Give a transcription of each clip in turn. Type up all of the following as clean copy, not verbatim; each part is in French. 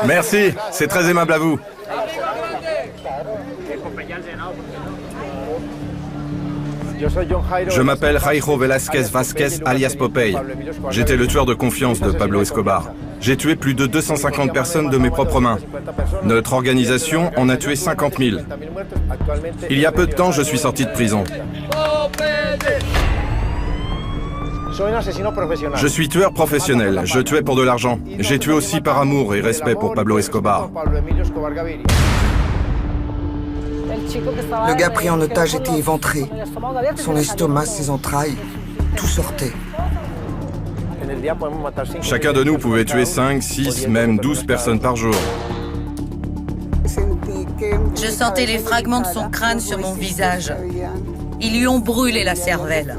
Merci, c'est très aimable à vous. Je m'appelle Jairo Velázquez Vázquez alias Popeye. J'étais le tueur de confiance de Pablo Escobar. J'ai tué plus de 250 personnes de mes propres mains. Notre organisation en a tué 50 000. Il y a peu de temps, je suis sorti de prison. Je suis tueur professionnel. Je tuais pour de l'argent. J'ai tué aussi par amour et respect pour Pablo Escobar. Le gars pris en otage était éventré. Son estomac, ses entrailles, tout sortait. Chacun de nous pouvait tuer 5, 6, même 12 personnes par jour. Je sentais les fragments de son crâne sur mon visage. Ils lui ont brûlé la cervelle.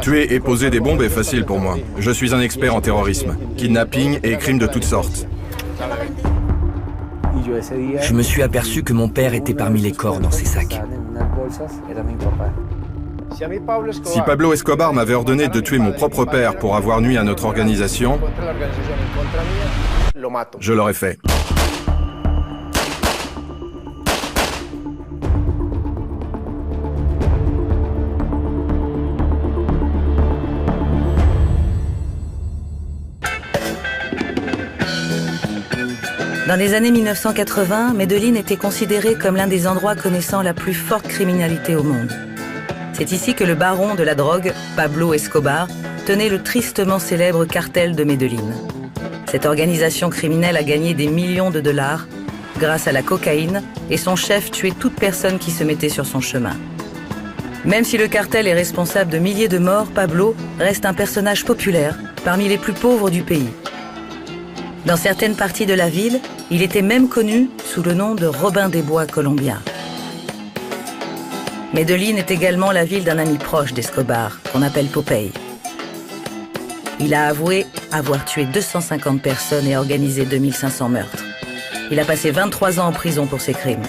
Tuer et poser des bombes est facile pour moi. Je suis un expert en terrorisme, kidnapping et crimes de toutes sortes. Je me suis aperçu que mon père était parmi les corps dans ces sacs. Si Pablo Escobar m'avait ordonné de tuer mon propre père pour avoir nui à notre organisation, je l'aurais fait. Dans les années 1980, Medellín était considéré comme l'un des endroits connaissant la plus forte criminalité au monde. C'est ici que le baron de la drogue, Pablo Escobar, tenait le tristement célèbre cartel de Medellín. Cette organisation criminelle a gagné des millions de dollars grâce à la cocaïne et son chef tuait toute personne qui se mettait sur son chemin. Même si le cartel est responsable de milliers de morts, Pablo reste un personnage populaire parmi les plus pauvres du pays. Dans certaines parties de la ville, il était même connu sous le nom de Robin des Bois colombien. Medellín est également la ville d'un ami proche d'Escobar, qu'on appelle Popeye. Il a avoué avoir tué 250 personnes et organisé 2500 meurtres. Il a passé 23 ans en prison pour ses crimes.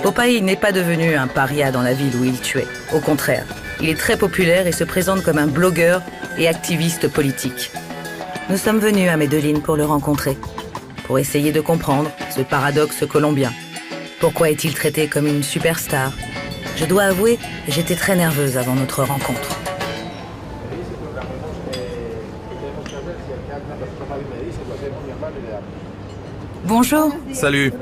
Popeye n'est pas devenu un paria dans la ville où il tuait. Au contraire, il est très populaire et se présente comme un blogueur et activiste politique. Nous sommes venus à Medellín pour le rencontrer, pour essayer de comprendre ce paradoxe colombien. Pourquoi est-il traité comme une superstar? Je dois avouer, j'étais très nerveuse avant notre rencontre. Bonjour. Salut,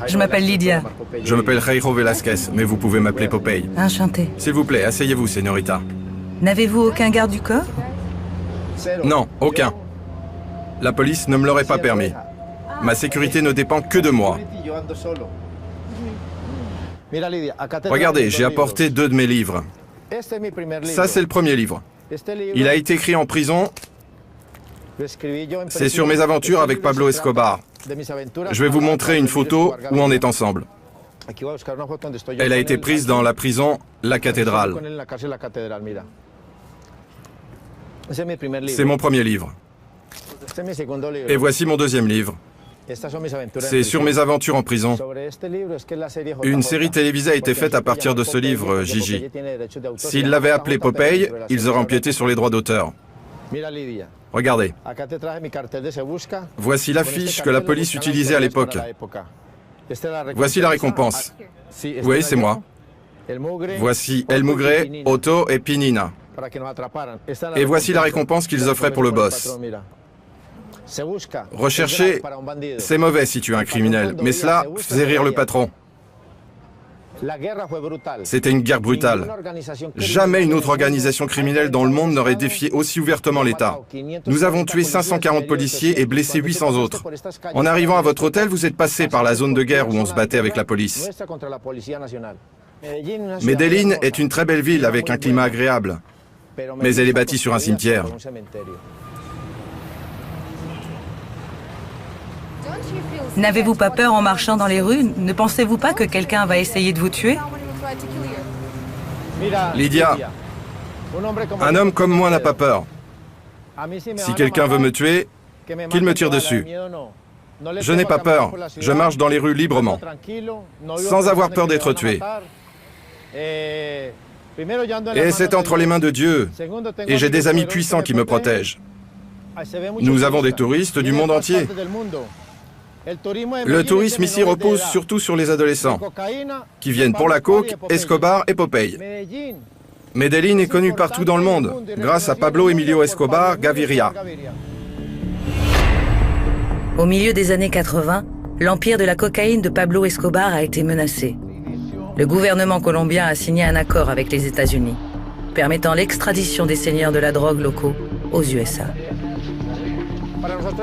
Je m'appelle Lydia. je m'appelle Jairo Velázquez, mais vous pouvez m'appeler Popeye. Enchantée. S'il vous plaît, asseyez-vous, señorita. N'avez-vous aucun garde du corps? Non, aucun. La police ne me l'aurait pas permis. Ma sécurité ne dépend que de moi. Regardez, j'ai apporté 2 de mes livres. Ça, c'est le premier livre. Il a été écrit en prison. C'est sur mes aventures avec Pablo Escobar. Je vais vous montrer une photo où on est ensemble. Elle a été prise dans la prison La Cathédrale. C'est mon premier livre. Et voici mon deuxième livre. C'est sur mes aventures en prison. Une série télévisée a été faite à partir de ce livre, Gigi. S'ils l'avaient appelé Popeye, ils auraient empiété sur les droits d'auteur. Regardez. Voici l'affiche que la police utilisait à l'époque. Voici la récompense. Oui, c'est moi. Voici El Mugre, Otto et Pinina. Et voici la récompense qu'ils offraient pour le boss. Rechercher, c'est mauvais si tu es un criminel, mais cela faisait rire le patron. C'était une guerre brutale. Jamais une autre organisation criminelle dans le monde n'aurait défié aussi ouvertement l'État. Nous avons tué 540 policiers et blessé 800 autres. En arrivant à votre hôtel, vous êtes passé par la zone de guerre où on se battait avec la police. Medellín est une très belle ville avec un climat agréable, mais elle est bâtie sur un cimetière. N'avez-vous pas peur en marchant dans les rues? Ne pensez-vous pas que quelqu'un va essayer de vous tuer? Lydia, un homme comme moi n'a pas peur. Si quelqu'un veut me tuer, qu'il me tire dessus. Je n'ai pas peur. Je marche dans les rues librement, sans avoir peur d'être tué. Et c'est entre les mains de Dieu. Et j'ai des amis puissants qui me protègent. Nous avons des touristes du monde entier. Le tourisme ici repose surtout sur les adolescents, qui viennent pour la coke, Escobar et Popeye. Medellín est connu partout dans le monde, grâce à Pablo Emilio Escobar Gaviria. Au milieu des années 80, l'empire de la cocaïne de Pablo Escobar a été menacé. Le gouvernement colombien a signé un accord avec les États-Unis, permettant l'extradition des seigneurs de la drogue locaux aux USA.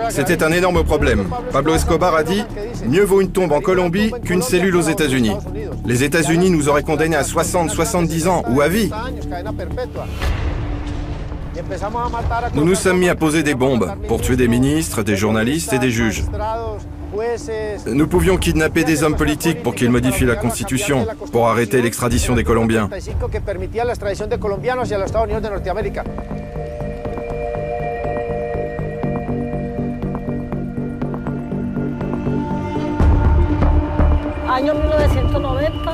C'était un énorme problème. Pablo Escobar a dit « Mieux vaut une tombe en Colombie qu'une cellule aux États-Unis. Les États-Unis nous auraient condamnés à 60, 70 ans ou à vie. » Nous nous sommes mis à poser des bombes pour tuer des ministres, des journalistes et des juges. Nous pouvions kidnapper des hommes politiques pour qu'ils modifient la Constitution, pour arrêter l'extradition des Colombiens.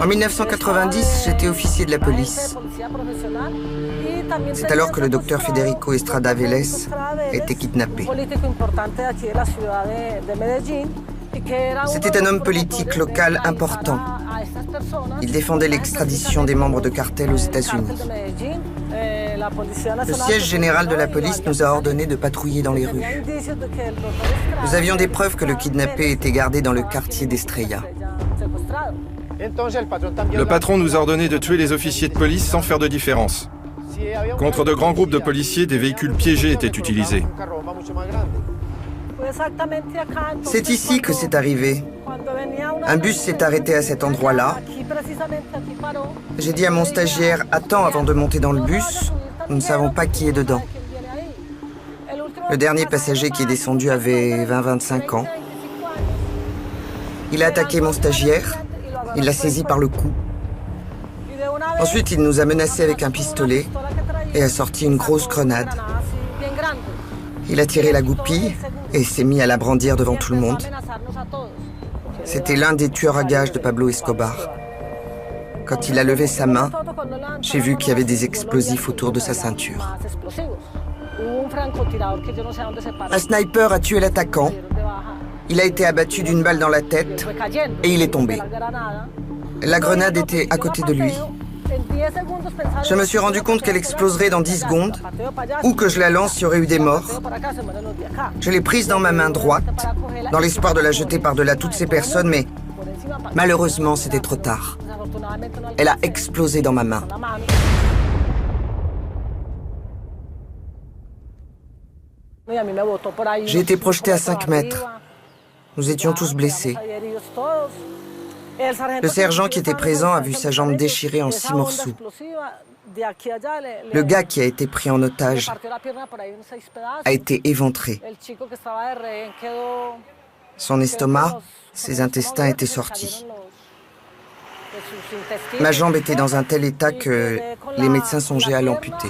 En 1990, j'étais officier de la police. C'est alors que le docteur Federico Estrada Vélez a été kidnappé. C'était un homme politique local important. Il défendait l'extradition des membres de cartels aux États-Unis. Le siège général de la police nous a ordonné de patrouiller dans les rues. Nous avions des preuves que le kidnappé était gardé dans le quartier d'Estrella. Le patron nous a ordonné de tuer les officiers de police sans faire de différence. Contre de grands groupes de policiers, des véhicules piégés étaient utilisés. C'est ici que c'est arrivé. Un bus s'est arrêté à cet endroit-là. J'ai dit à mon stagiaire « Attends avant de monter dans le bus, nous ne savons pas qui est dedans ». Le dernier passager qui est descendu avait 20-25 ans. Il a attaqué mon stagiaire, il l'a saisi par le cou. Ensuite, il nous a menacés avec un pistolet et a sorti une grosse grenade. Il a tiré la goupille et s'est mis à la brandir devant tout le monde. C'était l'un des tueurs à gages de Pablo Escobar. Quand il a levé sa main, j'ai vu qu'il y avait des explosifs autour de sa ceinture. Un sniper a tué l'attaquant. Il a été abattu d'une balle dans la tête et il est tombé. La grenade était à côté de lui. Je me suis rendu compte qu'elle exploserait dans 10 secondes, ou que je la lance, il y aurait eu des morts. Je l'ai prise dans ma main droite, dans l'espoir de la jeter par-delà toutes ces personnes, mais malheureusement, c'était trop tard. Elle a explosé dans ma main. J'ai été projeté à 5 mètres. Nous étions tous blessés. Le sergent qui était présent a vu sa jambe déchirée en 6 morceaux. Le gars qui a été pris en otage a été éventré. Son estomac, ses intestins étaient sortis. Ma jambe était dans un tel état que les médecins songeaient à l'amputer.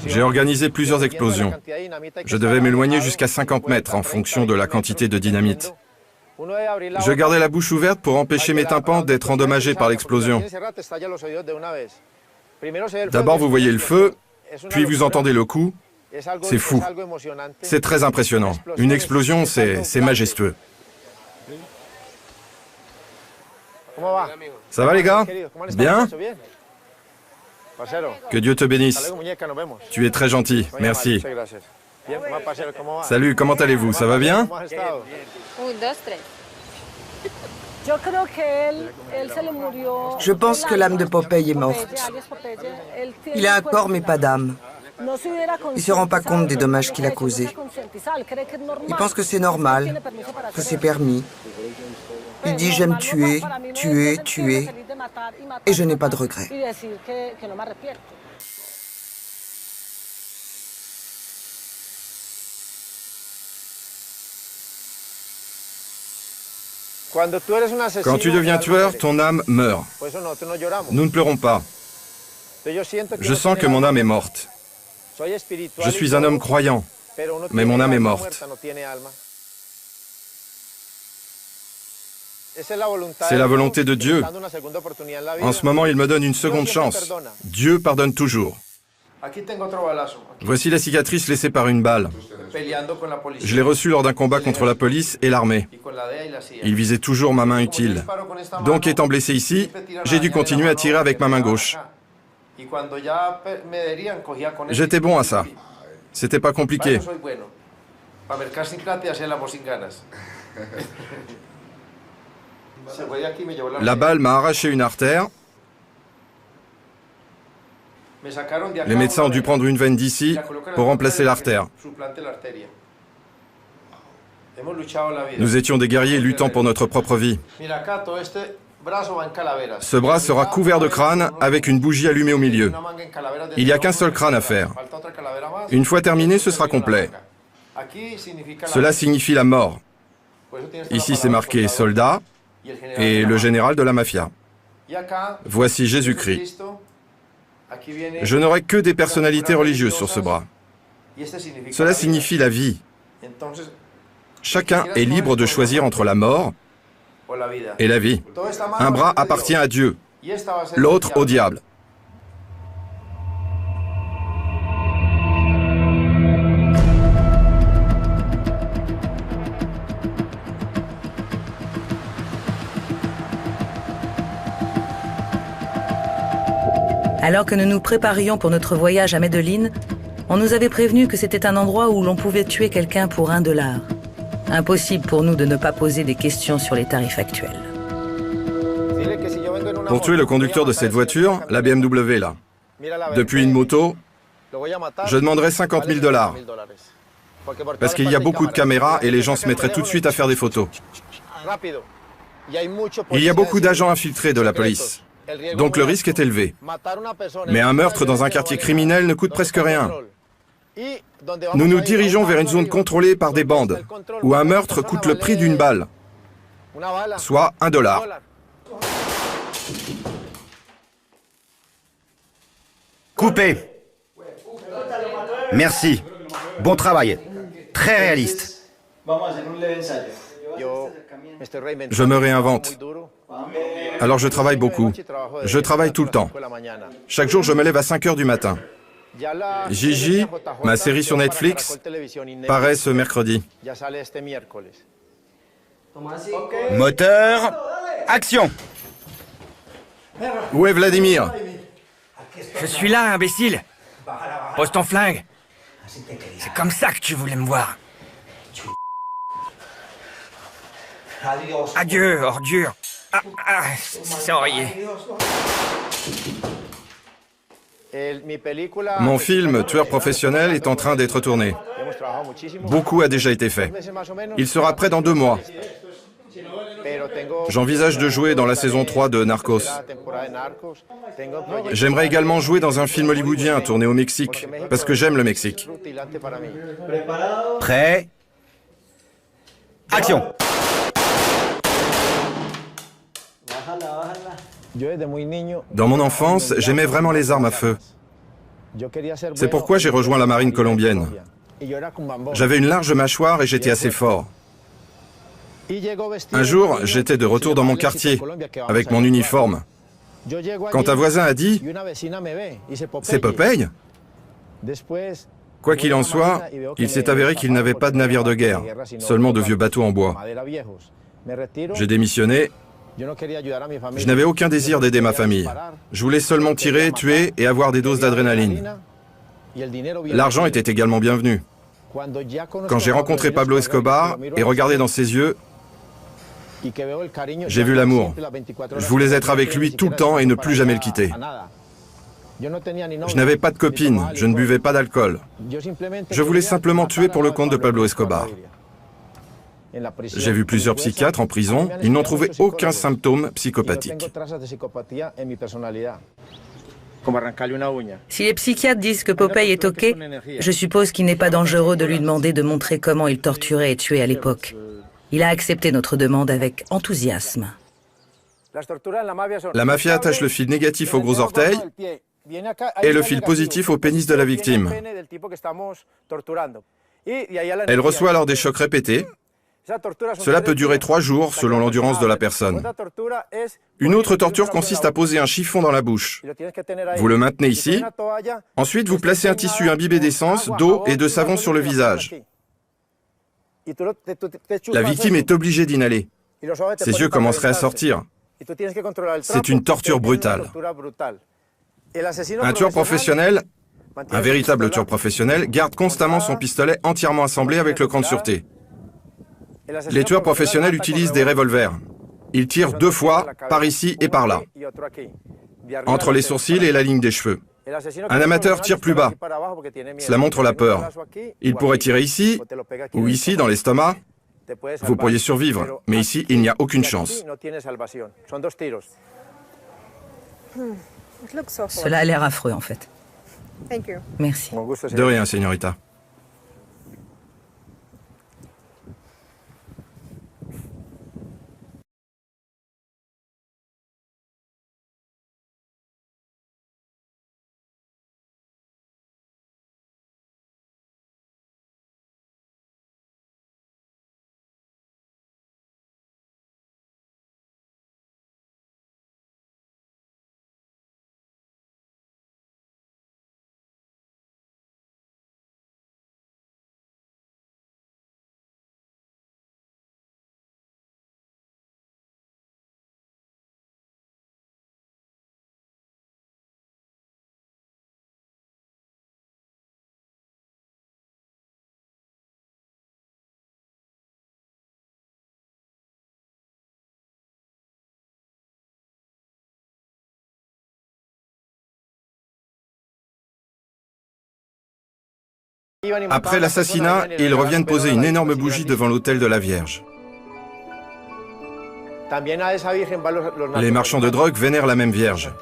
J'ai organisé plusieurs explosions. Je devais m'éloigner jusqu'à 50 mètres en fonction de la quantité de dynamite. Je gardais la bouche ouverte pour empêcher mes tympans d'être endommagés par l'explosion. D'abord, vous voyez le feu, puis vous entendez le coup. C'est fou. C'est très impressionnant. Une explosion, c'est majestueux. Ça va les gars? Bien? Que Dieu te bénisse. Tu es très gentil, merci. Salut, comment allez-vous? Ça va bien? Je pense que l'âme de Popeye est morte. Il a un corps mais pas d'âme. Il ne se rend pas compte des dommages qu'il a causés. Il pense que c'est normal, que c'est permis. Il dit « j'aime tuer, tuer, tuer, et je n'ai pas de regrets ». Quand tu deviens tueur, ton âme meurt. Nous ne pleurons pas. Je sens que mon âme est morte. Je suis un homme croyant, mais mon âme est morte. C'est la volonté de Dieu. En ce moment, il me donne une seconde chance. Dieu pardonne toujours. Voici la cicatrice laissée par une balle. Je l'ai reçue lors d'un combat contre la police et l'armée. Il visait toujours ma main utile. Donc, étant blessé ici, j'ai dû continuer à tirer avec ma main gauche. J'étais bon à ça. C'était pas compliqué. La balle m'a arraché une artère. Les médecins ont dû prendre une veine d'ici pour remplacer l'artère. Nous étions des guerriers luttant pour notre propre vie. Ce bras sera couvert de crânes avec une bougie allumée au milieu. Il n'y a qu'un seul crâne à faire. Une fois terminé, ce sera complet. Cela signifie la mort. Ici, c'est marqué soldat et le général de la mafia. Voici Jésus-Christ. Je n'aurai que des personnalités religieuses sur ce bras. Cela signifie la vie. Chacun est libre de choisir entre la mort et la vie. Un bras appartient à Dieu, l'autre au diable. Alors que nous nous préparions pour notre voyage à Medellín, on nous avait prévenu que c'était un endroit où l'on pouvait tuer quelqu'un pour $1. Impossible pour nous de ne pas poser des questions sur les tarifs actuels. Pour tuer le conducteur de cette voiture, la BMW là, depuis une moto, je demanderais $50 000. Parce qu'il y a beaucoup de caméras et les gens se mettraient tout de suite à faire des photos. Il y a beaucoup d'agents infiltrés de la police. Donc le risque est élevé. Mais un meurtre dans un quartier criminel ne coûte presque rien. Nous nous dirigeons vers une zone contrôlée par des bandes, où un meurtre coûte le prix d'une balle, soit $1. Coupé. Merci. Bon travail. Très réaliste. Je me réinvente. Alors je travaille beaucoup. Je travaille tout le temps. Chaque jour, je me lève à 5 heures du matin. Gigi, ma série sur Netflix, paraît ce mercredi. Moteur. Action. Où est Vladimir? Je suis là, imbécile. Pose ton flingue. C'est comme ça que tu voulais me voir. Adieu, ordure. C'est enrayé. Mon film Tueur professionnel est en train d'être tourné. Beaucoup a déjà été fait. Il sera prêt dans 2 mois. J'envisage de jouer dans la saison 3 de Narcos. J'aimerais également jouer dans un film hollywoodien tourné au Mexique, parce que j'aime le Mexique. Prêt. Action. Dans mon enfance, j'aimais vraiment les armes à feu. C'est pourquoi j'ai rejoint la marine colombienne. J'avais une large mâchoire et j'étais assez fort. Un jour, j'étais de retour dans mon quartier, avec mon uniforme. Quand un voisin a dit « C'est Popeye ?» Quoi qu'il en soit, il s'est avéré qu'il n'avait pas de navire de guerre, seulement de vieux bateaux en bois. J'ai démissionné. Je n'avais aucun désir d'aider ma famille. Je voulais seulement tirer, tuer et avoir des doses d'adrénaline. L'argent était également bienvenu. Quand j'ai rencontré Pablo Escobar et regardé dans ses yeux, j'ai vu l'amour. Je voulais être avec lui tout le temps et ne plus jamais le quitter. Je n'avais pas de copine, je ne buvais pas d'alcool. Je voulais simplement tuer pour le compte de Pablo Escobar. J'ai vu plusieurs psychiatres en prison, ils n'ont trouvé aucun symptôme psychopathique. Si les psychiatres disent que Popeye est OK, je suppose qu'il n'est pas dangereux de lui demander de montrer comment il torturait et tuait à l'époque. Il a accepté notre demande avec enthousiasme. La mafia attache le fil négatif au gros orteil et le fil positif au pénis de la victime. Elle reçoit alors des chocs répétés Cela peut durer 3 jours selon l'endurance de la personne. Une autre torture consiste à poser un chiffon dans la bouche. Vous le maintenez ici. Ensuite, vous placez un tissu imbibé d'essence, d'eau et de savon sur le visage. La victime est obligée d'inhaler. Ses yeux commenceraient à sortir. C'est une torture brutale. Un tueur professionnel, un véritable tueur professionnel, garde constamment son pistolet entièrement assemblé avec le cran de sûreté. Les tueurs professionnels utilisent des revolvers. Ils tirent 2 fois, par ici et par là, entre les sourcils et la ligne des cheveux. Un amateur tire plus bas. Cela montre la peur. Il pourrait tirer ici, ou ici, dans l'estomac. Vous pourriez survivre, mais ici, il n'y a aucune chance. Cela a l'air affreux, en fait. Merci. De rien, señorita. Après l'assassinat, ils reviennent poser une énorme bougie devant l'autel de la Vierge. Les marchands de drogue vénèrent la même Vierge.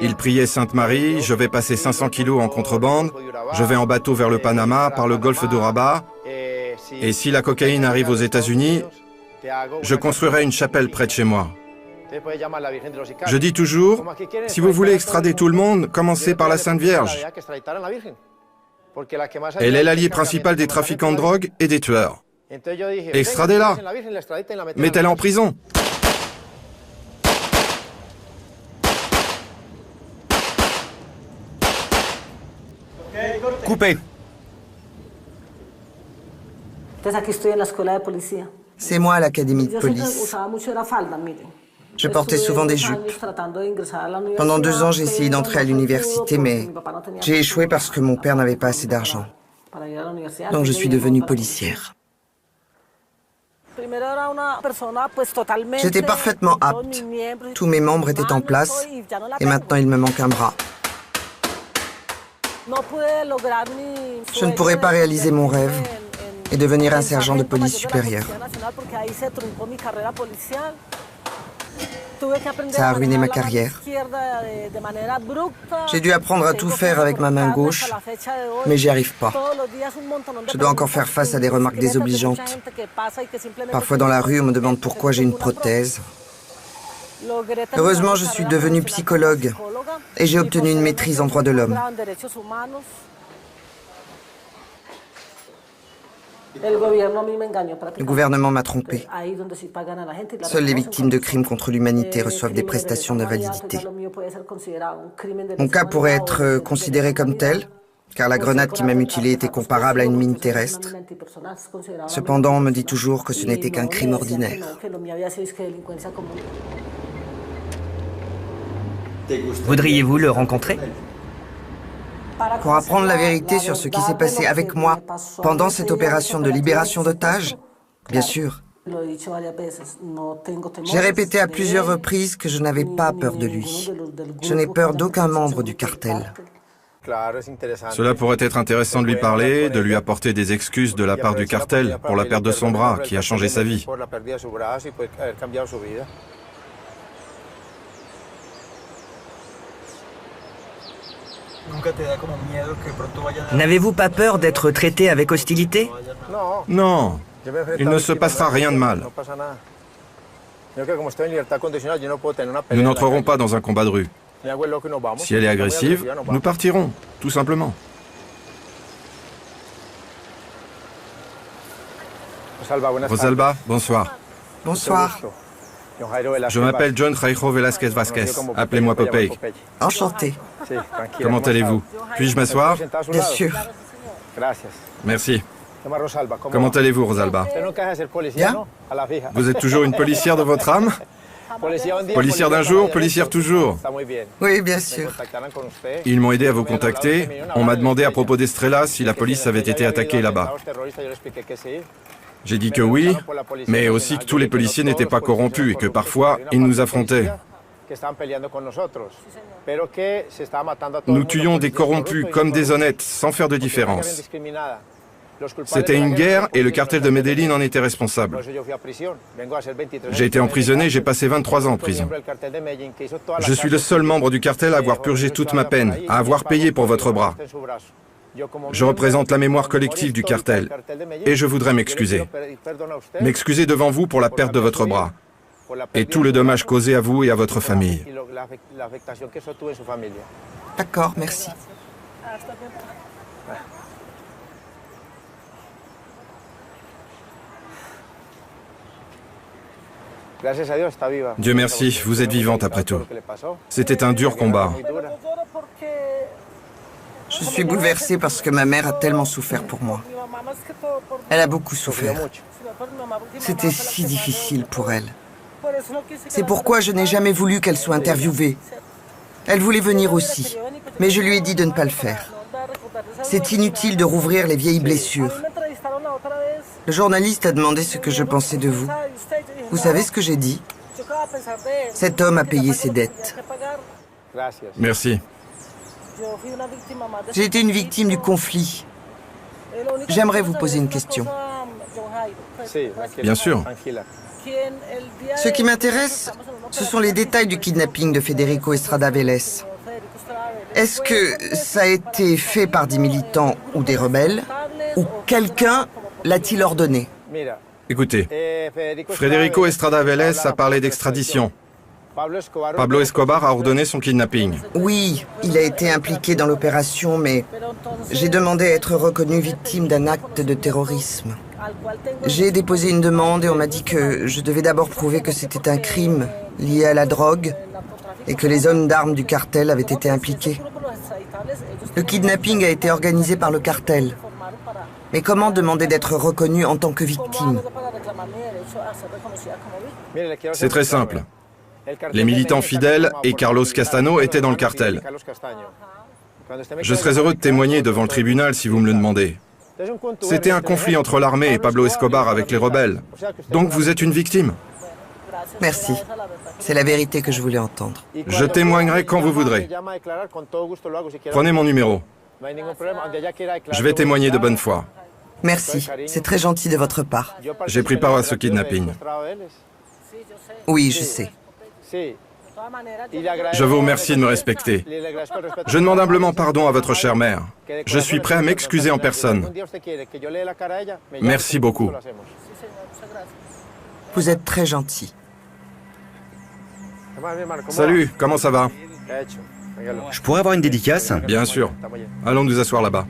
Ils priaient Sainte Marie, je vais passer 500 kilos en contrebande, je vais en bateau vers le Panama, par le golfe d'Urabá, et si la cocaïne arrive aux États-Unis, je construirai une chapelle près de chez moi. Je dis toujours, si vous voulez extrader tout le monde, commencez par la Sainte Vierge. Elle est l'allié principal des trafiquants de drogue et des tueurs. Extradez-la. Mettez-la en prison. Coupé. C'est moi à l'académie de police. Je portais souvent des jupes. Pendant 2 ans, j'ai essayé d'entrer à l'université, mais j'ai échoué parce que mon père n'avait pas assez d'argent. Donc je suis devenue policière. J'étais parfaitement apte. Tous mes membres étaient en place et maintenant il me manque un bras. Je ne pourrais pas réaliser mon rêve et devenir un sergent de police supérieur. Ça a ruiné ma carrière. J'ai dû apprendre à tout faire avec ma main gauche, mais j'y arrive pas. Je dois encore faire face à des remarques désobligeantes. Parfois dans la rue, on me demande pourquoi j'ai une prothèse. Heureusement, je suis devenue psychologue et j'ai obtenu une maîtrise en droits de l'homme. Le gouvernement m'a trompé. Seules les victimes de crimes contre l'humanité reçoivent des prestations d'invalidité. Mon cas pourrait être considéré comme tel, car la grenade qui m'a mutilé était comparable à une mine terrestre. Cependant, on me dit toujours que ce n'était qu'un crime ordinaire. Voudriez-vous le rencontrer? Pour apprendre la vérité sur ce qui s'est passé avec moi pendant cette opération de libération d'otages, bien sûr. J'ai répété à plusieurs reprises que je n'avais pas peur de lui. Je n'ai peur d'aucun membre du cartel. Cela pourrait être intéressant de lui parler, de lui apporter des excuses de la part du cartel pour la perte de son bras qui a changé sa vie. N'avez-vous pas peur d'être traité avec hostilité? Non, il ne se passera rien de mal. Nous n'entrerons pas dans un combat de rue. Si elle est agressive, nous partirons, tout simplement. Rosalba, bonsoir. Bonsoir. Je m'appelle John Jairo Velázquez Vázquez. Appelez-moi Popeye. Enchanté. Comment allez-vous? Puis-je m'asseoir? Bien sûr. Merci. Comment allez-vous, Rosalba? Bien. Vous êtes toujours une policière de votre âme? Policière d'un jour, policière toujours. Oui, bien sûr. Ils m'ont aidé à vous contacter. On m'a demandé à propos d'Estrella si la police avait été attaquée là-bas. J'ai dit que oui, mais aussi que tous les policiers n'étaient pas corrompus et que parfois, ils nous affrontaient. Nous tuions des corrompus comme des honnêtes, sans faire de différence. C'était une guerre et le cartel de Medellín en était responsable. J'ai été emprisonné, j'ai passé 23 ans en prison. Je suis le seul membre du cartel à avoir purgé toute ma peine, à avoir payé pour votre bras. Je représente la mémoire collective du cartel et je voudrais m'excuser. M'excuser devant vous pour la perte de votre bras et tout le dommage causé à vous et à votre famille. D'accord, merci. Dieu merci, vous êtes vivante après tout. C'était un dur combat. Je suis bouleversée parce que ma mère a tellement souffert pour moi. Elle a beaucoup souffert. C'était si difficile pour elle. C'est pourquoi je n'ai jamais voulu qu'elle soit interviewée. Elle voulait venir aussi, mais je lui ai dit de ne pas le faire. C'est inutile de rouvrir les vieilles blessures. Le journaliste a demandé ce que je pensais de vous. Vous savez ce que j'ai dit? Cet homme a payé ses dettes. Merci. J'ai été une victime du conflit. J'aimerais vous poser une question. Bien sûr. Ce qui m'intéresse, ce sont les détails du kidnapping de Federico Estrada Vélez. Est-ce que ça a été fait par des militants ou des rebelles, ou quelqu'un l'a-t-il ordonné? Écoutez, Federico Estrada Vélez a parlé d'extradition. Pablo Escobar a ordonné son kidnapping. Oui, il a été impliqué dans l'opération, mais j'ai demandé à être reconnu victime d'un acte de terrorisme. J'ai déposé une demande et on m'a dit que je devais d'abord prouver que c'était un crime lié à la drogue et que les hommes d'armes du cartel avaient été impliqués. Le kidnapping a été organisé par le cartel. Mais comment demander d'être reconnu en tant que victime? C'est très simple. Les militants fidèles et Carlos Castano étaient dans le cartel. Je serais heureux de témoigner devant le tribunal si vous me le demandez. C'était un conflit entre l'armée et Pablo Escobar avec les rebelles. Donc vous êtes une victime. Merci. C'est la vérité que je voulais entendre. Je témoignerai quand vous voudrez. Prenez mon numéro. Je vais témoigner de bonne foi. Merci. C'est très gentil de votre part. J'ai pris part à ce kidnapping. Oui, je sais. Je vous remercie de me respecter. Je demande humblement pardon à votre chère mère. Je suis prêt à m'excuser en personne. Merci beaucoup. Vous êtes très gentil. Salut, comment ça va? Je pourrais avoir une dédicace? Bien sûr. Allons nous asseoir là-bas.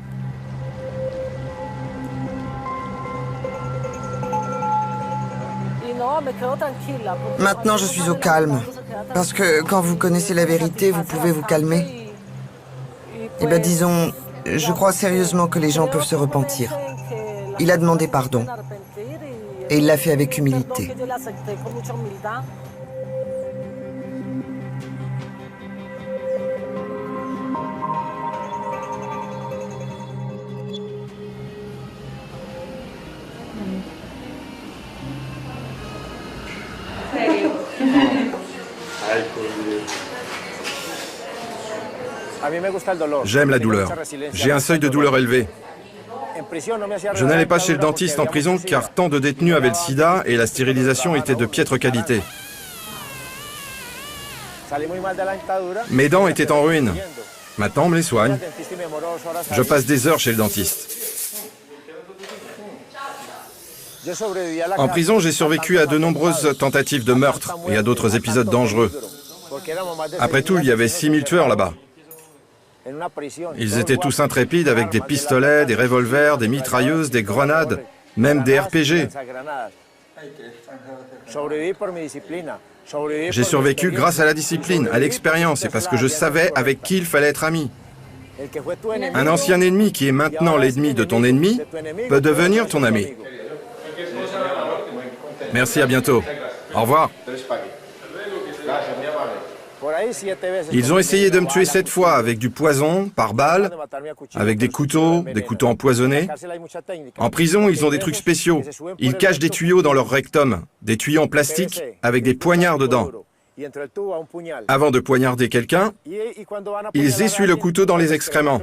Maintenant, je suis au calme. Parce que quand vous connaissez la vérité, vous pouvez vous calmer. Eh bien, disons, je crois sérieusement que les gens peuvent se repentir. Il a demandé pardon. Et il l'a fait avec humilité. J'aime la douleur. J'ai un seuil de douleur élevé. Je n'allais pas chez le dentiste en prison car tant de détenus avaient le sida et la stérilisation était de piètre qualité. Mes dents étaient en ruine. Maintenant, on me les soigne. Je passe des heures chez le dentiste. En prison, j'ai survécu à de nombreuses tentatives de meurtre et à d'autres épisodes dangereux. Après tout, il y avait 6000 tueurs là-bas. Ils étaient tous intrépides avec des pistolets, des revolvers, des mitrailleuses, des grenades, même des RPG. J'ai survécu grâce à la discipline, à l'expérience et parce que je savais avec qui il fallait être ami. Un ancien ennemi qui est maintenant l'ennemi de ton ennemi peut devenir ton ami. Merci, à bientôt. Au revoir. Ils ont essayé de me tuer 7 fois avec du poison, par balle, avec des couteaux empoisonnés. En prison, ils ont des trucs spéciaux. Ils cachent des tuyaux dans leur rectum, des tuyaux en plastique avec des poignards dedans. Avant de poignarder quelqu'un, ils essuient le couteau dans les excréments.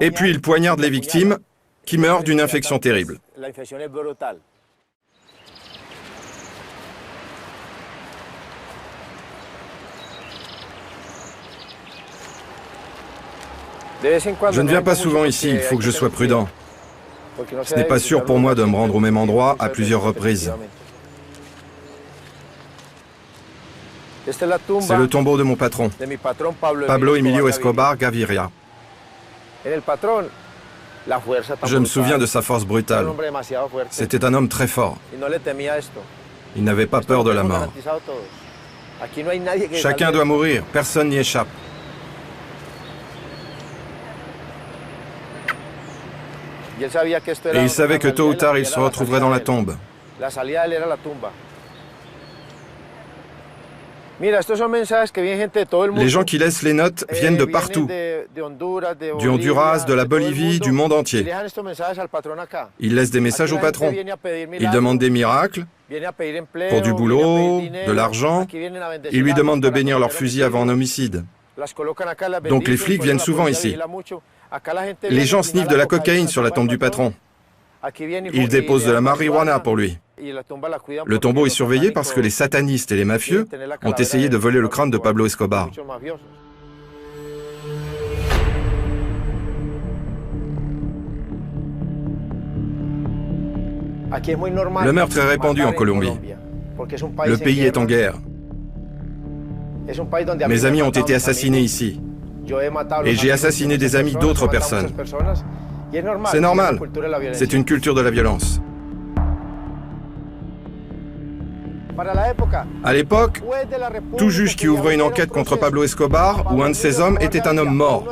Et puis ils poignardent les victimes qui meurent d'une infection terrible. Je ne viens pas souvent ici, il faut que je sois prudent. Ce n'est pas sûr pour moi de me rendre au même endroit à plusieurs reprises. C'est le tombeau de mon patron, Pablo Emilio Escobar Gaviria. Je me souviens de sa force brutale. C'était un homme très fort. Il n'avait pas peur de la mort. Chacun doit mourir, personne n'y échappe. Et il savait que tôt ou tard, il se retrouverait dans la tombe. Les gens qui laissent les notes viennent de partout, du Honduras, de la Bolivie, du monde entier. Ils laissent des messages au patron. Ils demandent des miracles, pour du boulot, de l'argent. Ils lui demandent de bénir leur fusil avant un homicide. Donc les flics viennent souvent ici. Les gens sniffent de la cocaïne sur la tombe du patron. Ils déposent de la marijuana pour lui. Le tombeau est surveillé parce que les satanistes et les mafieux ont essayé de voler le crâne de Pablo Escobar. Le meurtre est répandu en Colombie. Le pays est en guerre. Mes amis ont été assassinés ici. Et j'ai assassiné des amis d'autres personnes. C'est normal. C'est une culture de la violence. À l'époque, tout juge qui ouvrait une enquête contre Pablo Escobar ou un de ses hommes était un homme mort.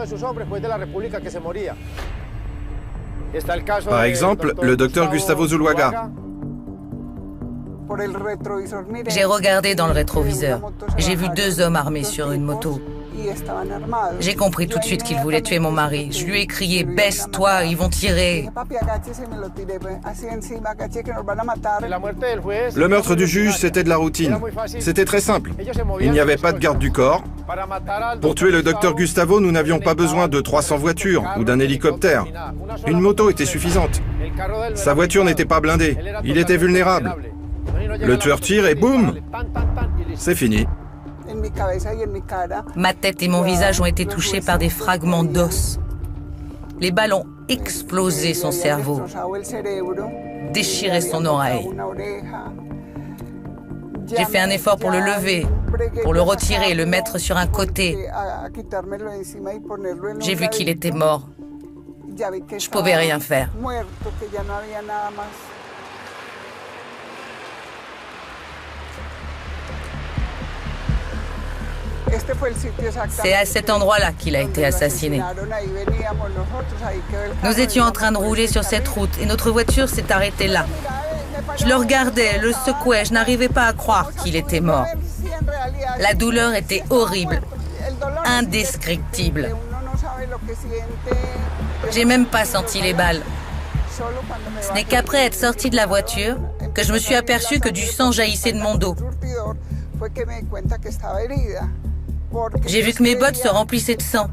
Par exemple, le docteur Gustavo Zuluaga. J'ai regardé dans le rétroviseur. J'ai vu 2 hommes armés sur une moto. J'ai compris tout de suite qu'ils voulaient tuer mon mari. Je lui ai crié « Baisse-toi, ils vont tirer !» Le meurtre du juge, c'était de la routine. C'était très simple. Il n'y avait pas de garde du corps. Pour tuer le docteur Gustavo, nous n'avions pas besoin de 300 voitures ou d'un hélicoptère. Une moto était suffisante. Sa voiture n'était pas blindée. Il était vulnérable. Le tueur tire et boum, c'est fini. Ma tête et mon visage ont été touchés par des fragments d'os. Les balles ont explosé son cerveau, déchiré son oreille. J'ai fait un effort pour le lever, pour le retirer et le mettre sur un côté. J'ai vu qu'il était mort. Je ne pouvais rien faire. C'est à cet endroit-là qu'il a été assassiné. Nous étions en train de rouler sur cette route et notre voiture s'est arrêtée là. Je le regardais, le secouais, je n'arrivais pas à croire qu'il était mort. La douleur était horrible, indescriptible. J'ai même pas senti les balles. Ce n'est qu'après être sortie de la voiture que je me suis aperçue que du sang jaillissait de mon dos. J'ai vu que mes bottes se remplissaient de sang.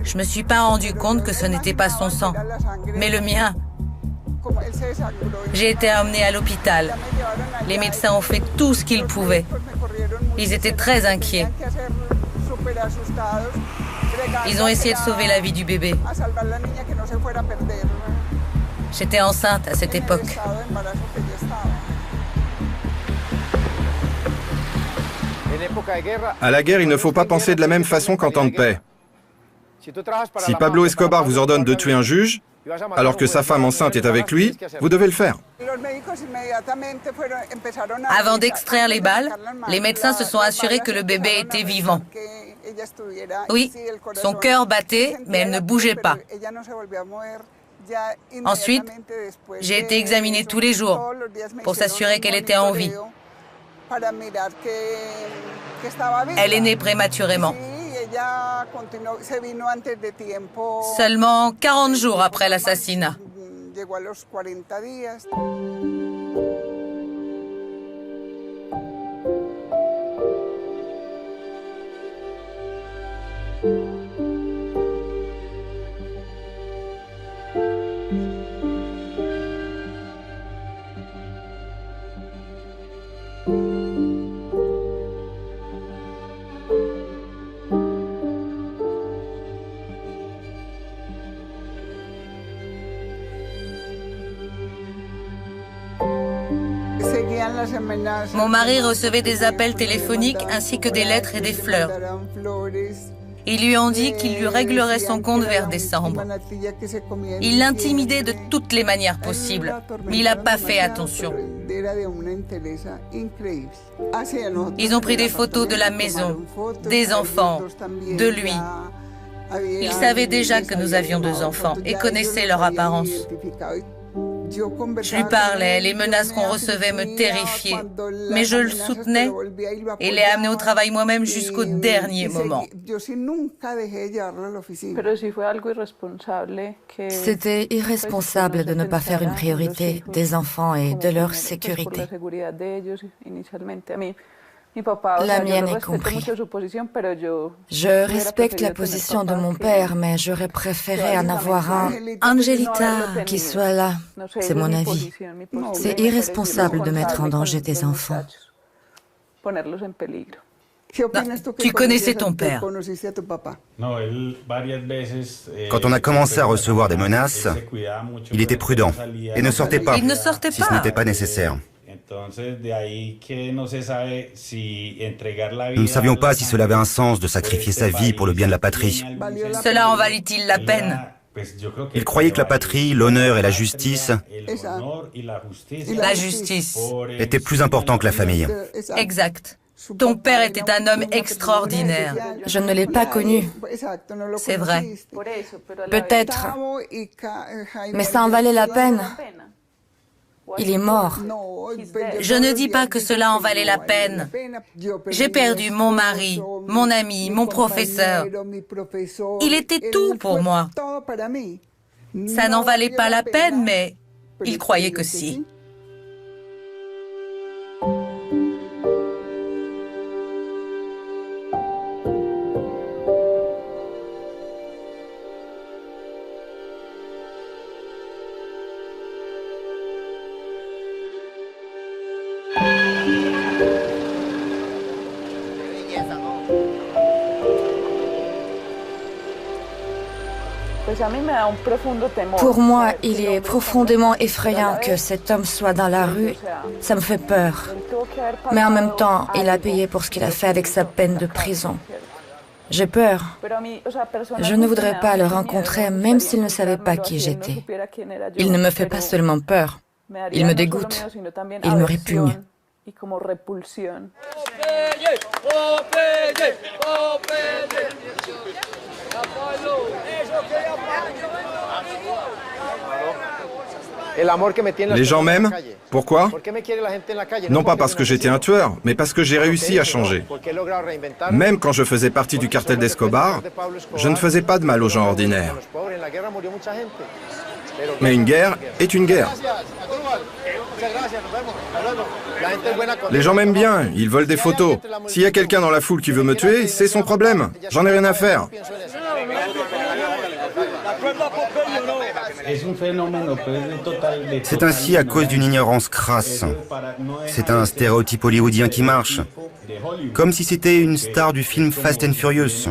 Je me suis pas rendu compte que ce n'était pas son sang, mais le mien. J'ai été emmenée à l'hôpital. Les médecins ont fait tout ce qu'ils pouvaient. Ils étaient très inquiets. Ils ont essayé de sauver la vie du bébé. J'étais enceinte à cette époque. À la guerre, il ne faut pas penser de la même façon qu'en temps de paix. Si Pablo Escobar vous ordonne de tuer un juge, alors que sa femme enceinte est avec lui, vous devez le faire. Avant d'extraire les balles, les médecins se sont assurés que le bébé était vivant. Oui, son cœur battait, mais elle ne bougeait pas. Ensuite, j'ai été examinée tous les jours pour s'assurer qu'elle était en vie. Elle est née prématurément. Seulement 40 jours après l'assassinat. Mon mari recevait des appels téléphoniques ainsi que des lettres et des fleurs. Ils lui ont dit qu'il lui réglerait son compte vers décembre. Ils l'intimidaient de toutes les manières possibles, mais il n'a pas fait attention. Ils ont pris des photos de la maison, des enfants, de lui. Ils savaient déjà que nous avions 2 enfants et connaissaient leur apparence. Je lui parlais, les menaces qu'on recevait me terrifiaient, mais je le soutenais et l'ai amené au travail moi-même jusqu'au dernier moment. C'était irresponsable de ne pas faire une priorité des enfants et de leur sécurité. La mienne est comprise. Je respecte la position de mon père, mais j'aurais préféré en avoir un Angelita qui soit là. C'est mon avis. C'est irresponsable de mettre en danger tes enfants. Non, tu connaissais ton père. Quand on a commencé à recevoir des menaces, il était prudent et ne sortait pas, Il ne sortait si ce n'était pas nécessaire. Nous ne savions pas si cela avait un sens de sacrifier sa vie pour le bien de la patrie. Cela en valait-il la peine? Il croyait que la patrie, l'honneur et la justice La justice. étaient plus importants que la famille. Exact. Ton père était un homme extraordinaire. Je ne l'ai pas connu. C'est vrai. Peut-être. Mais ça en valait la peine. Il est mort. Je ne dis pas que cela en valait la peine. J'ai perdu mon mari, mon ami, mon professeur. Il était tout pour moi. Ça n'en valait pas la peine, mais il croyait que si. Pour moi, il est profondément effrayant que cet homme soit dans la rue. Ça me fait peur. Mais en même temps, il a payé pour ce qu'il a fait avec sa peine de prison. J'ai peur. Je ne voudrais pas le rencontrer, même s'il ne savait pas qui j'étais. Il ne me fait pas seulement peur. Il me dégoûte. Il me répugne. Les gens m'aiment. Pourquoi? Non pas parce que j'étais un tueur, mais parce que j'ai réussi à changer. Même quand je faisais partie du cartel d'Escobar, je ne faisais pas de mal aux gens ordinaires. Mais une guerre est une guerre. Les gens m'aiment bien, ils veulent des photos. S'il y a quelqu'un dans la foule qui veut me tuer, c'est son problème. J'en ai rien à faire. C'est ainsi à cause d'une ignorance crasse. C'est un stéréotype hollywoodien qui marche. Comme si c'était une star du film Fast and Furious.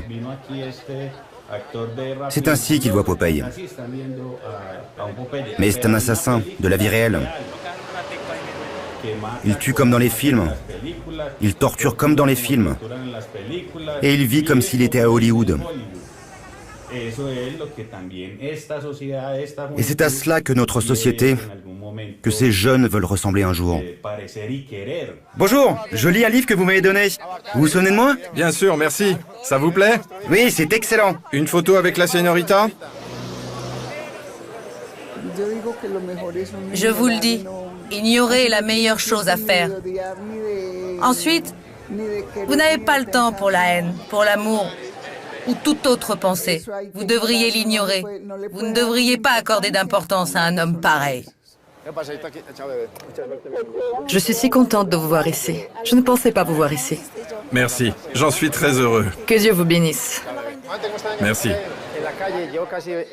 C'est ainsi qu'il voit Popeye. Mais c'est un assassin de la vie réelle. Il tue comme dans les films. Il torture comme dans les films. Et il vit comme s'il était à Hollywood. Et c'est à cela que notre société, que ces jeunes veulent ressembler un jour. Bonjour, je lis un livre que vous m'avez donné. Vous vous souvenez de moi? Bien sûr, merci. Ça vous plaît? Oui, c'est excellent. Une photo avec la señorita? Je vous le dis, ignorer est la meilleure chose à faire. Ensuite, vous n'avez pas le temps pour la haine, pour l'amour ou toute autre pensée. Vous devriez l'ignorer. Vous ne devriez pas accorder d'importance à un homme pareil. Je suis si contente de vous voir ici. Je ne pensais pas vous voir ici. Merci, j'en suis très heureux. Que Dieu vous bénisse. Merci.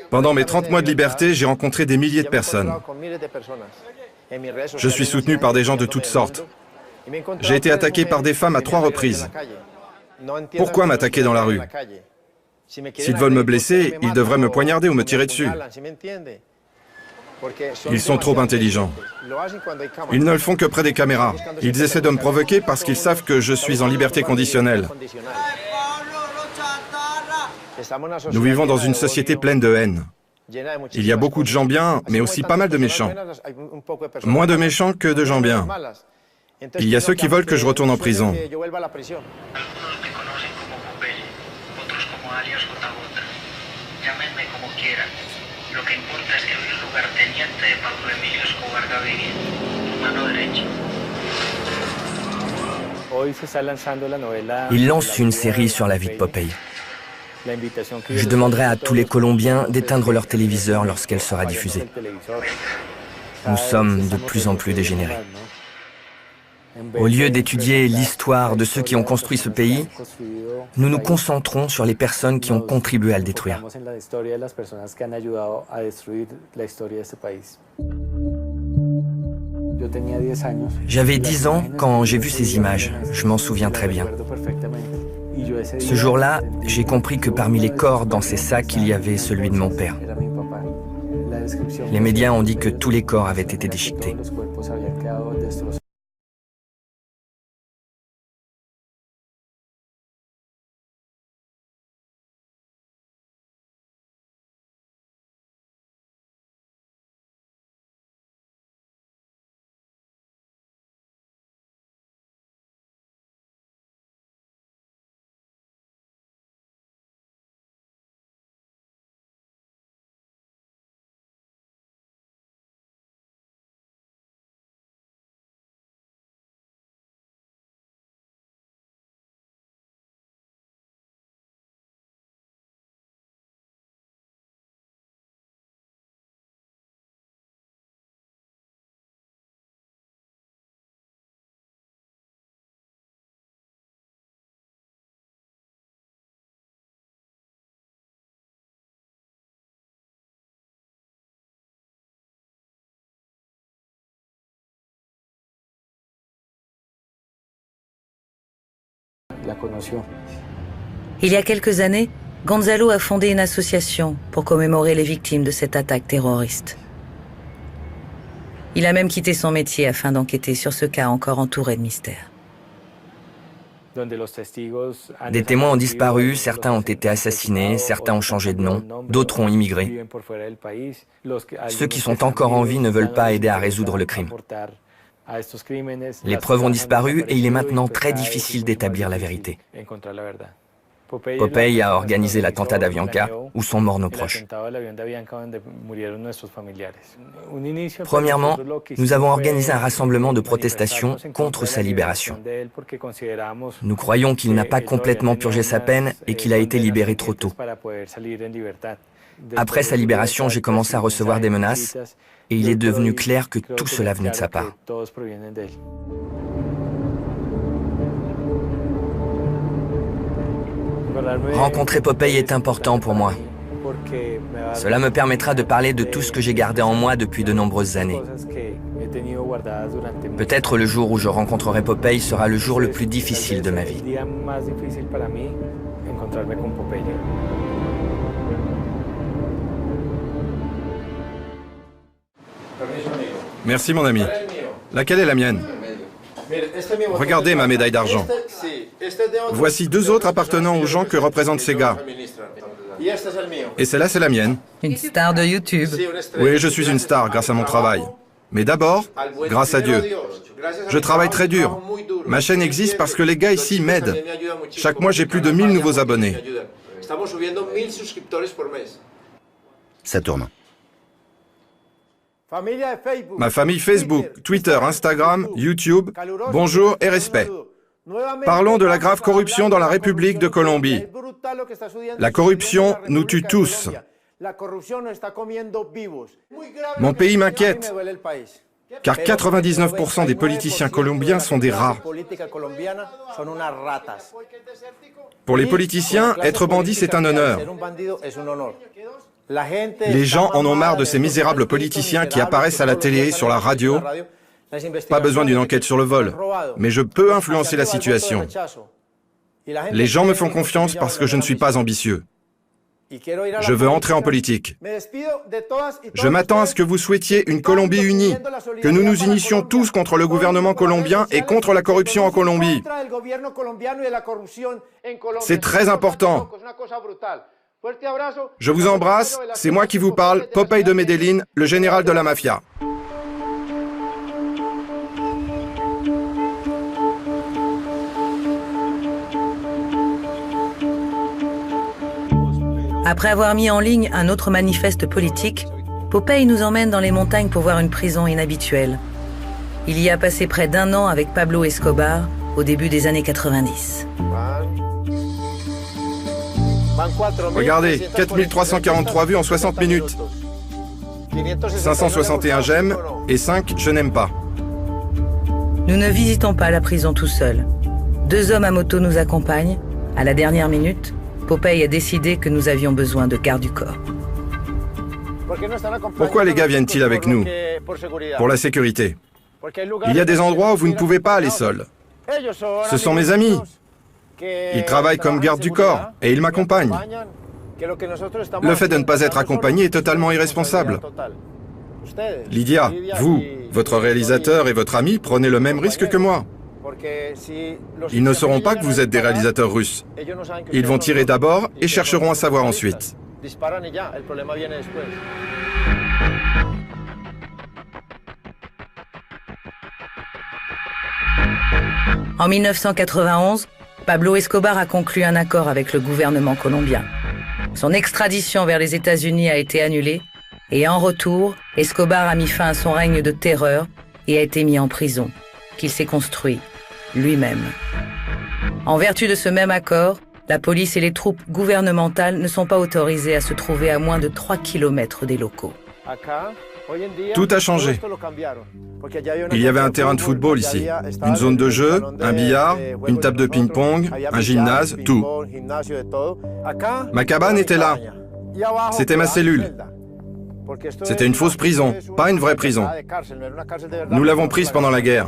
Pendant mes 30 mois de liberté, j'ai rencontré des milliers de personnes. Je suis soutenu par des gens de toutes sortes. J'ai été attaqué par des femmes à 3 reprises. Pourquoi m'attaquer dans la rue? S'ils veulent me blesser, ils devraient me poignarder ou me tirer dessus. Ils sont trop intelligents. Ils ne le font que près des caméras. Ils essaient de me provoquer parce qu'ils savent que je suis en liberté conditionnelle. Nous vivons dans une société pleine de haine. Il y a beaucoup de gens bien, mais aussi pas mal de méchants. Moins de méchants que de gens bien. Il y a ceux qui veulent que je retourne en prison. Il lance une série sur la vie de Popeye. Je demanderai à tous les Colombiens d'éteindre leur téléviseur lorsqu'elle sera diffusée. Nous sommes de plus en plus dégénérés. Au lieu d'étudier l'histoire de ceux qui ont construit ce pays, nous nous concentrons sur les personnes qui ont contribué à le détruire. J'avais 10 ans quand j'ai vu ces images, je m'en souviens très bien. Ce jour-là, j'ai compris que parmi les corps dans ces sacs, il y avait celui de mon père. Les médias ont dit que tous les corps avaient été déchiquetés. Il y a quelques années, Gonzalo a fondé une association pour commémorer les victimes de cette attaque terroriste. Il a même quitté son métier afin d'enquêter sur ce cas encore entouré de mystères. Des témoins ont disparu, certains ont été assassinés, certains ont changé de nom, d'autres ont immigré. Ceux qui sont encore en vie ne veulent pas aider à résoudre le crime. Les preuves ont disparu et il est maintenant très difficile d'établir la vérité. Popeye a organisé l'attentat d'Avianca où sont morts nos proches. Premièrement, nous avons organisé un rassemblement de protestation contre sa libération. Nous croyons qu'il n'a pas complètement purgé sa peine et qu'il a été libéré trop tôt. Après sa libération, j'ai commencé à recevoir des menaces et il est devenu clair que tout cela venait de sa part. Rencontrer Popeye est important pour moi. Cela me permettra de parler de tout ce que j'ai gardé en moi depuis de nombreuses années. Peut-être le jour où je rencontrerai Popeye sera le jour le plus difficile de ma vie. Merci mon ami. Laquelle est la mienne? Regardez ma médaille d'argent. Voici 2 autres appartenant aux gens que représentent ces gars. Et celle-là, c'est la mienne. Une star de YouTube. Oui, je suis une star grâce à mon travail. Mais d'abord, grâce à Dieu. Je travaille très dur. Ma chaîne existe parce que les gars ici m'aident. Chaque mois, j'ai plus de 1000 nouveaux abonnés. Ça tourne. Ma famille Facebook, Twitter, Instagram, YouTube, bonjour et respect. Parlons de la grave corruption dans la République de Colombie. La corruption nous tue tous. Mon pays m'inquiète, car 99% des politiciens colombiens sont des rats. Pour les politiciens, être bandit, c'est un honneur. Les gens en ont marre de ces misérables politiciens qui apparaissent à la télé, sur la radio. Pas besoin d'une enquête sur le vol, mais je peux influencer la situation. Les gens me font confiance parce que je ne suis pas ambitieux. Je veux entrer en politique. Je m'attends à ce que vous souhaitiez une Colombie unie, que nous nous unissions tous contre le gouvernement colombien et contre la corruption en Colombie. C'est très important. Je vous embrasse, c'est moi qui vous parle, Popeye de Medellín, le général de la mafia. Après avoir mis en ligne un autre manifeste politique, Popeye nous emmène dans les montagnes pour voir une prison inhabituelle. Il y a passé près d'1 an avec Pablo Escobar au début des années 90. Regardez, 4343 vues en 60 minutes. 561 j'aime et 5 je n'aime pas. Nous ne visitons pas la prison tout seuls. 2 hommes à moto nous accompagnent. À la dernière minute, Popeye a décidé que nous avions besoin de garde du corps. Pourquoi les gars viennent-ils avec nous? Pour la sécurité. Il y a des endroits où vous ne pouvez pas aller seul. Ce sont mes amis. Ils travaillent comme garde du corps et ils m'accompagnent. Le fait de ne pas être accompagné est totalement irresponsable. Lydia, vous, votre réalisateur et votre ami prenez le même risque que moi. Ils ne sauront pas que vous êtes des réalisateurs russes. Ils vont tirer d'abord et chercheront à savoir ensuite. En 1991, Pablo Escobar a conclu un accord avec le gouvernement colombien. Son extradition vers les États-Unis a été annulée et en retour, Escobar a mis fin à son règne de terreur et a été mis en prison, qu'il s'est construit lui-même. En vertu de ce même accord, la police et les troupes gouvernementales ne sont pas autorisées à se trouver à moins de 3 km des locaux. Tout a changé. Il y avait un terrain de football ici, une zone de jeu, un billard, une table de ping-pong, un gymnase, tout. Ma cabane était là. C'était ma cellule. C'était une fausse prison, pas une vraie prison. Nous l'avons prise pendant la guerre.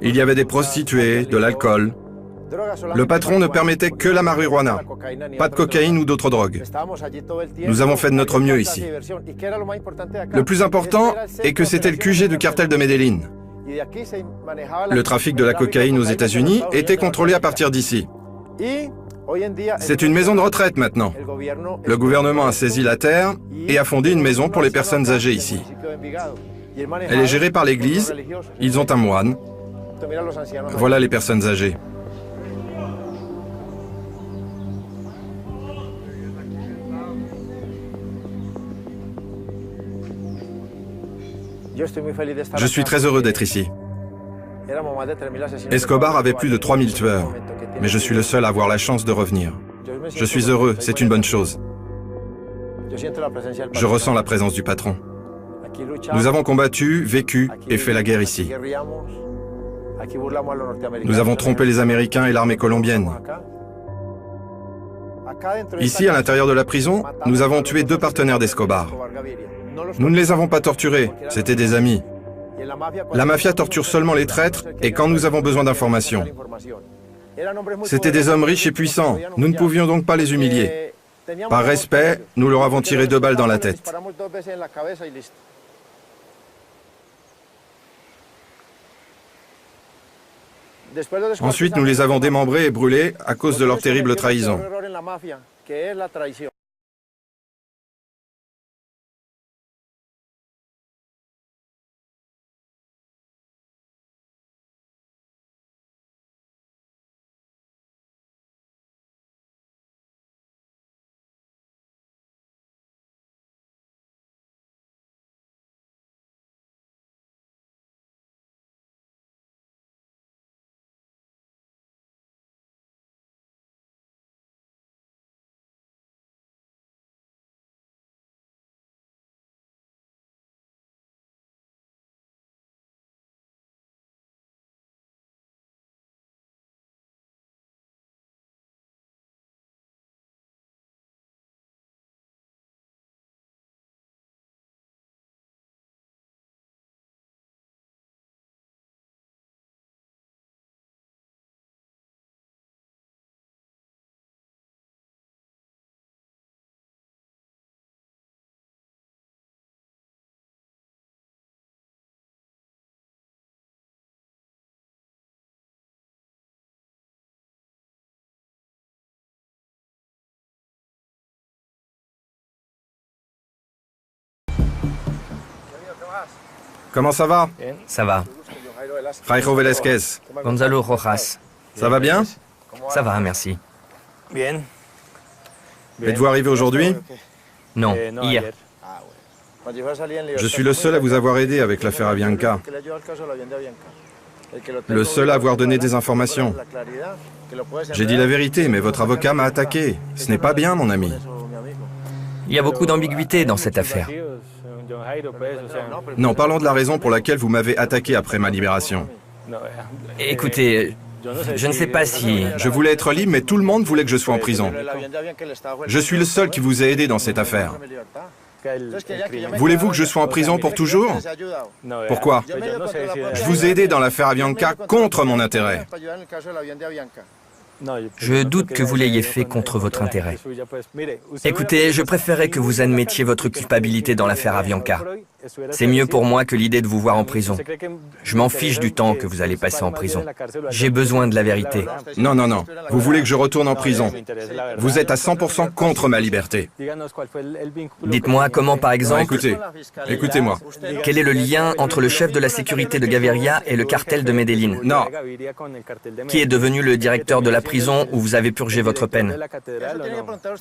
Il y avait des prostituées, de l'alcool. Le patron ne permettait que la marijuana, pas de cocaïne ou d'autres drogues. Nous avons fait de notre mieux ici. Le plus important est que c'était le QG du cartel de Medellín. Le trafic de la cocaïne aux États-Unis était contrôlé à partir d'ici. C'est une maison de retraite maintenant. Le gouvernement a saisi la terre et a fondé une maison pour les personnes âgées ici. Elle est gérée par l'église, ils ont un moine. Voilà les personnes âgées. Je suis très heureux d'être ici. Escobar avait plus de 3000 tueurs, mais je suis le seul à avoir la chance de revenir. Je suis heureux, c'est une bonne chose. Je ressens la présence du patron. Nous avons combattu, vécu et fait la guerre ici. Nous avons trompé les Américains et l'armée colombienne. Ici, à l'intérieur de la prison, nous avons tué 2 partenaires d'Escobar. Nous ne les avons pas torturés, c'était des amis. La mafia torture seulement les traîtres et quand nous avons besoin d'informations. C'étaient des hommes riches et puissants, nous ne pouvions donc pas les humilier. Par respect, nous leur avons tiré 2 balles dans la tête. Ensuite, nous les avons démembrés et brûlés à cause de leur terrible trahison. Comment ça va? Ça va. Jairo Velázquez. Gonzalo Rojas. Ça va bien? Ça va, merci. Êtes-vous arrivé aujourd'hui? Non, hier. Je suis le seul à vous avoir aidé avec l'affaire Avianca. Le seul à avoir donné des informations. J'ai dit la vérité, mais votre avocat m'a attaqué. Ce n'est pas bien, mon ami. Il y a beaucoup d'ambiguïté dans cette affaire. Non, parlons de la raison pour laquelle vous m'avez attaqué après ma libération. Écoutez, je ne sais pas si... Je voulais être libre, mais tout le monde voulait que je sois en prison. Je suis le seul qui vous a aidé dans cette affaire. Voulez-vous que je sois en prison pour toujours? Pourquoi? Je vous ai aidé dans l'affaire Avianca contre mon intérêt. Je doute que vous l'ayez fait contre votre intérêt. Écoutez, je préférais que vous admettiez votre culpabilité dans l'affaire Avianca. C'est mieux pour moi que l'idée de vous voir en prison. Je m'en fiche du temps que vous allez passer en prison. J'ai besoin de la vérité. Non, non, non. Vous voulez que je retourne en prison. Vous êtes à 100% contre ma liberté. Dites-moi comment, par exemple... Écoutez, écoutez-moi. Quel est le lien entre le chef de la sécurité de Gaviria et le cartel de Medellín? Non. Qui est devenu le directeur de la prison où vous avez purgé votre peine?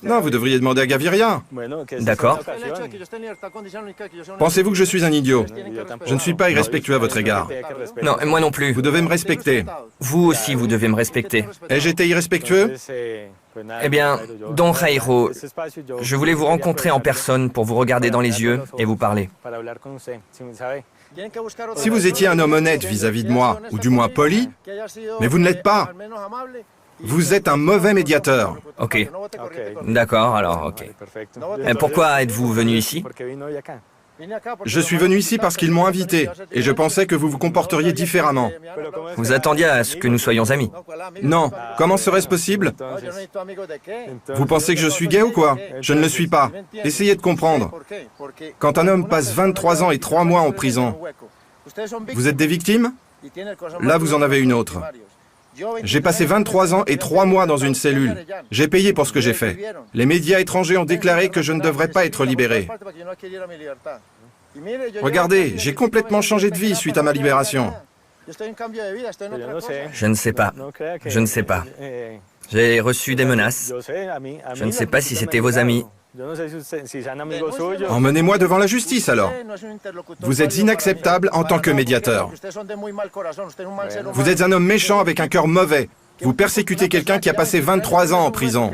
Non, vous devriez demander à Gaviria. D'accord. Pensez-vous que je suis un idiot? Je ne suis pas irrespectueux à votre égard. Non, moi non plus. Vous devez me respecter. Vous aussi, vous devez me respecter. Ai-je été irrespectueux? Eh bien, Don Jairo, je voulais vous rencontrer en personne pour vous regarder dans les yeux et vous parler. Si vous étiez un homme honnête vis-à-vis de moi, ou du moins poli, mais vous ne l'êtes pas. Vous êtes un mauvais médiateur. Ok. D'accord, alors, ok. Et pourquoi êtes-vous venu ici? Je suis venu ici parce qu'ils m'ont invité, et je pensais que vous vous comporteriez différemment. Vous attendiez à ce que nous soyons amis? Non, comment serait-ce possible? Vous pensez que je suis gay ou quoi? Je ne le suis pas. Essayez de comprendre. Quand un homme passe 23 ans et 3 mois en prison, vous êtes des victimes? Là, vous en avez une autre. J'ai passé 23 ans et 3 mois dans une cellule. J'ai payé pour ce que j'ai fait. Les médias étrangers ont déclaré que je ne devrais pas être libéré. Regardez, j'ai complètement changé de vie suite à ma libération. Je ne sais pas. Je ne sais pas. J'ai reçu des menaces. Je ne sais pas si c'était vos amis. Emmenez-moi devant la justice alors. Vous êtes inacceptable en tant que médiateur. Vous êtes un homme méchant avec un cœur mauvais. Vous persécutez quelqu'un qui a passé 23 ans en prison.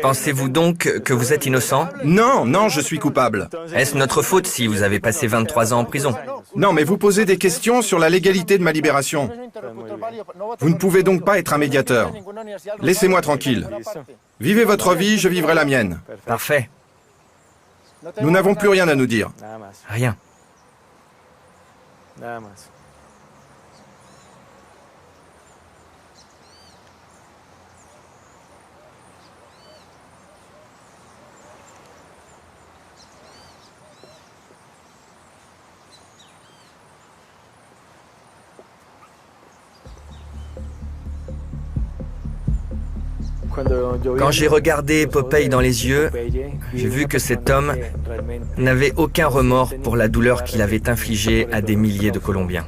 Pensez-vous donc que vous êtes innocent? Non, non, je suis coupable. Est-ce notre faute si vous avez passé 23 ans en prison? Non, mais vous posez des questions sur la légalité de ma libération. Vous ne pouvez donc pas être un médiateur. Laissez-moi tranquille. Vivez votre vie, je vivrai la mienne. Parfait. Nous n'avons plus rien à nous dire. Rien. Quand j'ai regardé Popeye dans les yeux, j'ai vu que cet homme n'avait aucun remords pour la douleur qu'il avait infligée à des milliers de Colombiens.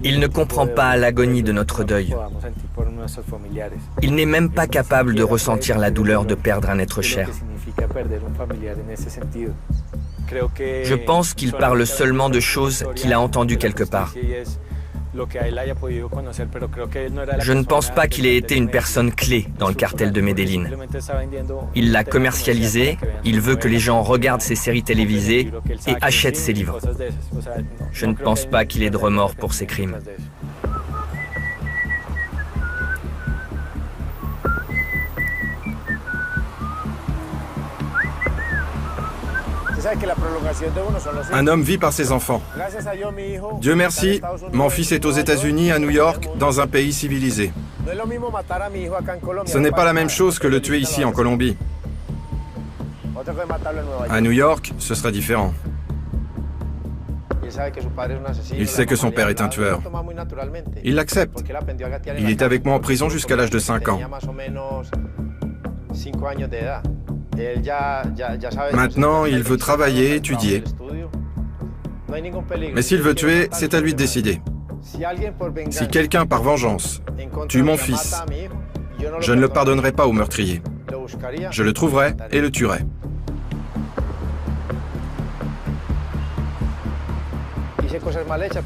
Il ne comprend pas l'agonie de notre deuil. Il n'est même pas capable de ressentir la douleur de perdre un être cher. Je pense qu'il parle seulement de choses qu'il a entendues quelque part. Je ne pense pas qu'il ait été une personne clé dans le cartel de Medellín. Il l'a commercialisé, il veut que les gens regardent ses séries télévisées et achètent ses livres. Je ne pense pas qu'il ait de remords pour ses crimes. Un homme vit par ses enfants. Dieu merci, mon fils est aux États-Unis, à New York, dans un pays civilisé. Ce n'est pas la même chose que le tuer ici en Colombie. À New York, ce sera différent. Il sait que son père est un tueur. Il l'accepte. Il est avec moi en prison jusqu'à l'âge de 5 ans. Maintenant, il veut travailler, étudier. Mais s'il veut tuer, c'est à lui de décider. Si quelqu'un, par vengeance, tue mon fils, je ne le pardonnerai pas au meurtrier. Je le trouverai et le tuerai.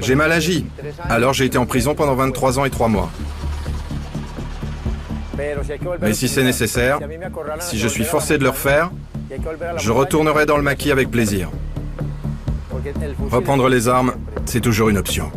J'ai mal agi, alors j'ai été en prison pendant 23 ans et 3 mois. Mais si c'est nécessaire, si je suis forcé de le refaire, je retournerai dans le maquis avec plaisir. Reprendre les armes, c'est toujours une option.